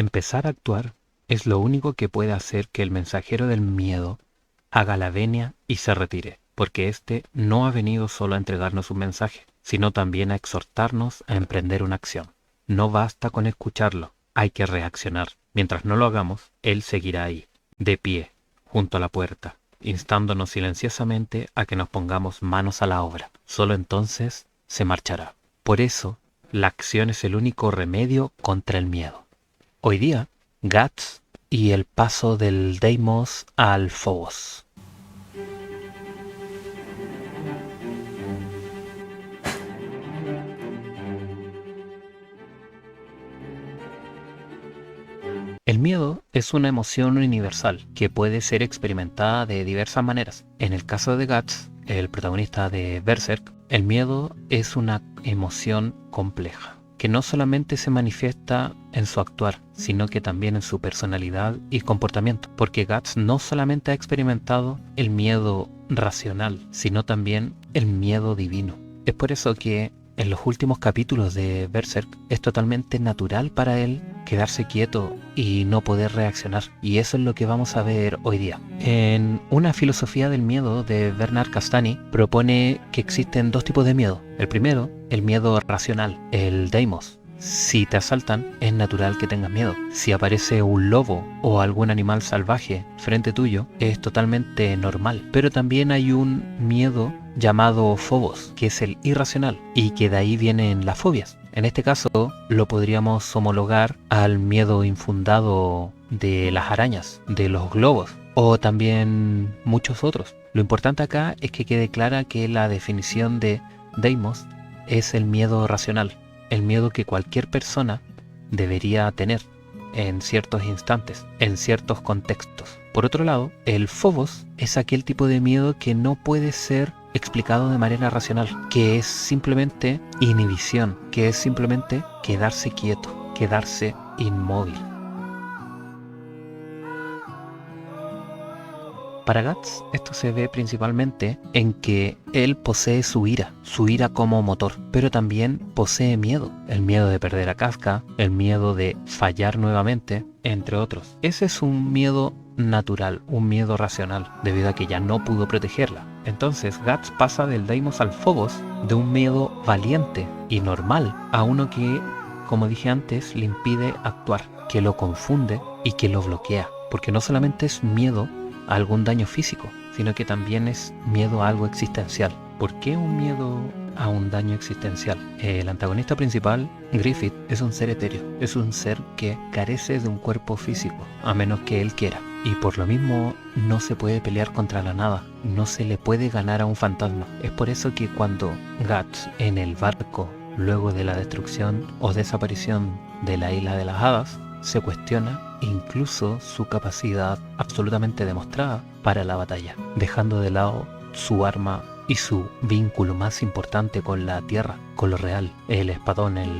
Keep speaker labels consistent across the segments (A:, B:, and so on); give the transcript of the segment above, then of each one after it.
A: Empezar a actuar es lo único que puede hacer que el mensajero del miedo haga la venia y se retire, porque éste no ha venido solo a entregarnos un mensaje, sino también a exhortarnos a emprender una acción. No basta con escucharlo, hay que reaccionar. Mientras no lo hagamos, él seguirá ahí, de pie, junto a la puerta, instándonos silenciosamente a que nos pongamos manos a la obra. Solo entonces se marchará. Por eso, la acción es el único remedio contra el miedo. Hoy día, Guts y el paso del Deimos al Phobos. El miedo es una emoción universal que puede ser experimentada de diversas maneras. En el caso de Guts, el protagonista de Berserk, el miedo es una emoción compleja, que no solamente se manifiesta en su actuar, sino que también en su personalidad y comportamiento, porque Guts no solamente ha experimentado el miedo racional, sino también el miedo divino. Es por eso que en los últimos capítulos de Berserk es totalmente natural para él quedarse quieto y no poder reaccionar, y eso es lo que vamos a ver hoy día. En Una filosofía del miedo de Bernard Castellani propone que existen dos tipos de miedo. El primero, el miedo racional, el deimos. Si te asaltan, es natural que tengas miedo. Si aparece un lobo o algún animal salvaje frente tuyo, es totalmente normal. Pero también hay un miedo llamado phobos, que es el irracional, y que de ahí vienen las fobias. En este caso, lo podríamos homologar al miedo infundado de las arañas, de los globos, o también muchos otros. Lo importante acá es que quede clara que la definición de deimos es el miedo racional, el miedo que cualquier persona debería tener en ciertos instantes, en ciertos contextos. Por otro lado, el phobos es aquel tipo de miedo que no puede ser explicado de manera racional, que es simplemente inhibición, que es simplemente quedarse quieto, quedarse inmóvil. Para Guts, esto se ve principalmente en que él posee su ira como motor, pero también posee miedo, el miedo de perder a Kafka, el miedo de fallar nuevamente, entre otros. Ese es un miedo natural, un miedo racional, debido a que ya no pudo protegerla. Entonces Guts pasa del Deimos al Phobos, de un miedo valiente y normal a uno que, como dije antes, le impide actuar, que lo confunde y que lo bloquea, porque no solamente es miedo a algún daño físico, sino que también es miedo a algo existencial. ¿Por qué un miedo a un daño existencial? El antagonista principal, Griffith, es un ser etéreo, es un ser que carece de un cuerpo físico, a menos que él quiera, y por lo mismo no se puede pelear contra la nada, no se le puede ganar a un fantasma. Es por eso que cuando Guts, en el barco, luego de la destrucción o desaparición de la isla de las hadas, se cuestiona incluso su capacidad absolutamente demostrada para la batalla, dejando de lado su arma y su vínculo más importante con la tierra, con lo real, el espadón, el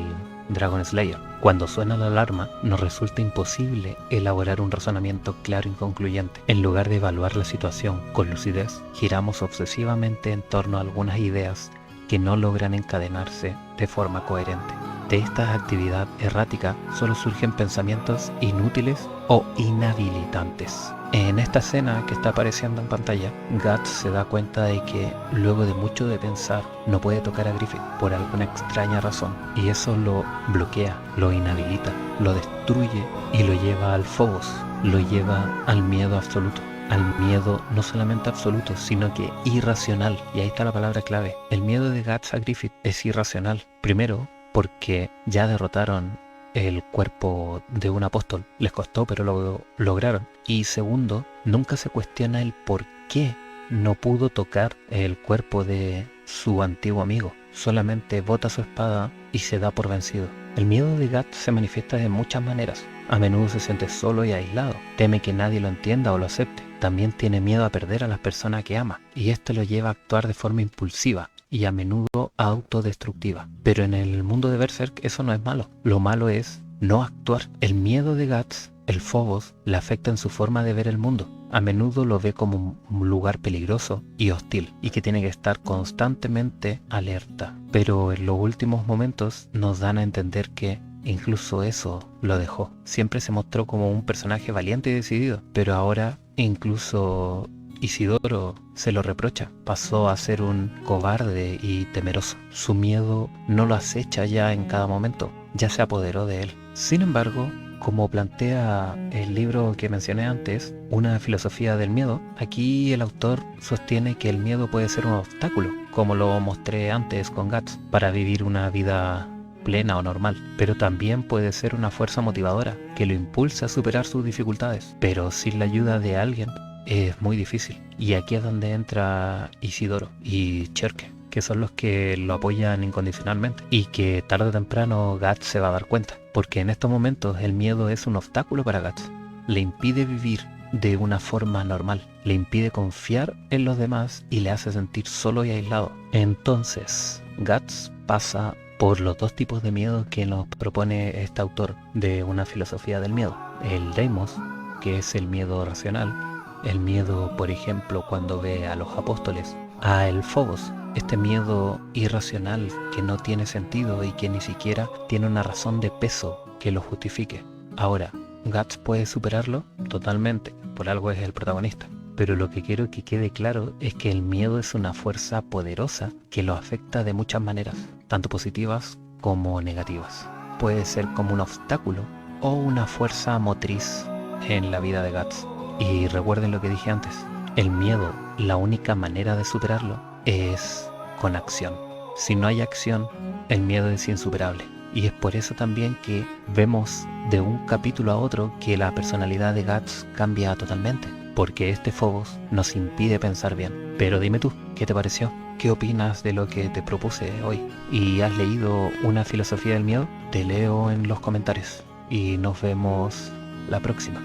A: Dragon Slayer. Cuando suena la alarma, nos resulta imposible elaborar un razonamiento claro y concluyente. En lugar de evaluar la situación con lucidez, giramos obsesivamente en torno a algunas ideas que no logran encadenarse de forma coherente. De esta actividad errática solo surgen pensamientos inútiles o inhabilitantes. En esta escena que está apareciendo en pantalla, Guts se da cuenta de que luego de mucho de pensar no puede tocar a Griffith por alguna extraña razón, y eso lo bloquea, lo inhabilita, lo destruye y lo lleva al Phobos, lo lleva al miedo absoluto. Al miedo no solamente absoluto, sino que irracional. Y ahí está la palabra clave. El miedo de Guts a Griffith es irracional. Primero, porque ya derrotaron el cuerpo de un apóstol. Les costó, pero lo lograron. Y segundo, nunca se cuestiona el por qué no pudo tocar el cuerpo de su antiguo amigo. Solamente bota su espada y se da por vencido. El miedo de Guts se manifiesta de muchas maneras. A menudo se siente solo y aislado. Teme que nadie lo entienda o lo acepte. También tiene miedo a perder a las personas que ama. Y esto lo lleva a actuar de forma impulsiva y a menudo autodestructiva. Pero en el mundo de Berserk eso no es malo. Lo malo es no actuar. El miedo de Guts, el Phobos, le afecta en su forma de ver el mundo. A menudo lo ve como un lugar peligroso y hostil, y que tiene que estar constantemente alerta. Pero en los últimos momentos nos dan a entender que incluso eso lo dejó. Siempre se mostró como un personaje valiente y decidido, pero ahora incluso Isidoro se lo reprocha. Pasó a ser un cobarde y temeroso. Su miedo no lo acecha ya en cada momento, ya se apoderó de él. Sin embargo, como plantea el libro que mencioné antes, Una filosofía del miedo, aquí el autor sostiene que el miedo puede ser un obstáculo, como lo mostré antes con Guts, para vivir una vida plena o normal, pero también puede ser una fuerza motivadora que lo impulsa a superar sus dificultades, pero sin la ayuda de alguien es muy difícil. Y aquí es donde entra Isidoro y Cherke, que son los que lo apoyan incondicionalmente y que tarde o temprano Guts se va a dar cuenta, porque en estos momentos el miedo es un obstáculo para Guts. Le impide vivir de una forma normal, le impide confiar en los demás y le hace sentir solo y aislado. Entonces Guts pasa por los dos tipos de miedo que nos propone este autor de Una filosofía del miedo. El deimos, que es el miedo racional, el miedo, por ejemplo, cuando ve a los apóstoles, a el phobos, este miedo irracional que no tiene sentido y que ni siquiera tiene una razón de peso que lo justifique. Ahora, Guts puede superarlo totalmente, por algo es el protagonista. Pero lo que quiero que quede claro es que el miedo es una fuerza poderosa que lo afecta de muchas maneras, tanto positivas como negativas. Puede ser como un obstáculo o una fuerza motriz en la vida de Guts. Y recuerden lo que dije antes, el miedo, la única manera de superarlo es con acción. Si no hay acción, el miedo es insuperable. Y es por eso también que vemos de un capítulo a otro que la personalidad de Guts cambia totalmente, porque este phobos nos impide pensar bien. Pero dime tú, ¿qué te pareció? ¿Qué opinas de lo que te propuse hoy? ¿Y has leído Una filosofía del miedo? Te leo en los comentarios y nos vemos la próxima.